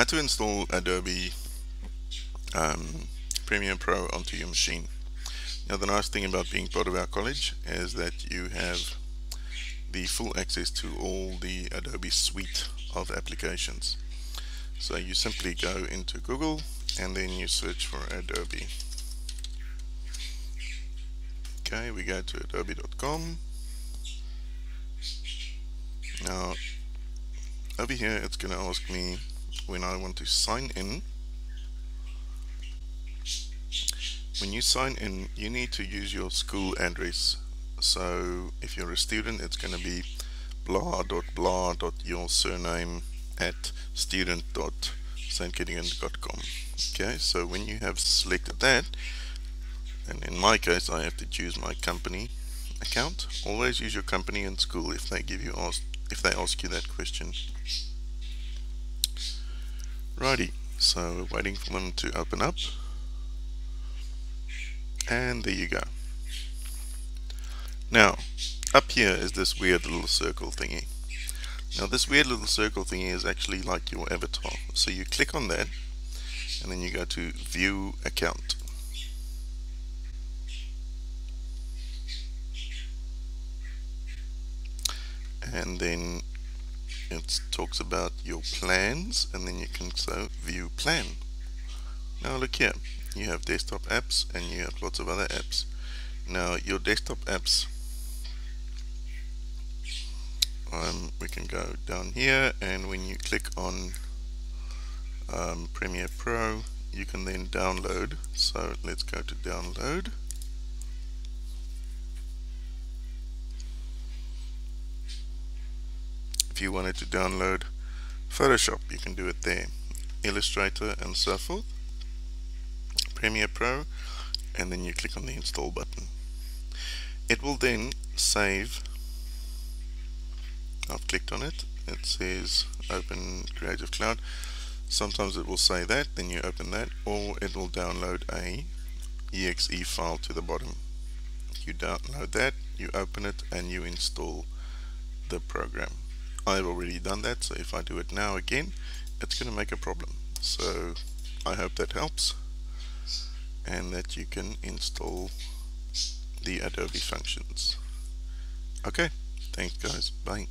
How to install Adobe Premiere Pro onto your machine. Now, the nice thing about being part of our college is that you have the full access to all the Adobe suite of applications. So you simply go into Google and then you search for Adobe. Okay, we go to adobe.com. Now, over here it's going to ask me when I want to sign in. When you sign in, you need to use your school address. So if you're a student, it's going to be blah.blah.yoursurname@student.stgittingen.com. Okay, so when you have selected that, and in my case I have to choose my company account. Always use your company and school if they ask you that question. Righty, so waiting for them to open up. And there you go. Now, up here is this weird little circle thingy. Now this weird little circle thingy is actually like your avatar. So you click on that, and then you go to View Account. And then it talks about your plans, and then you can so View Plan. Now look here, you have desktop apps and you have lots of other apps. Now your desktop apps, we can go down here, and when you click on Premiere Pro, you can then download. So let's go to download. If you wanted to download Photoshop, you can do it there, Illustrator and so forth, Premiere Pro, and then you click on the install button. It will then save. I've clicked on it, it says open Creative Cloud. Sometimes it will say that, then you open that, or it will download a exe file to the bottom. You download that, you open it, and you install the program. I've already done that, so if I do it now again, it's going to make a problem. So I hope that helps, and that you can install the Adobe functions. Okay, thanks guys, bye.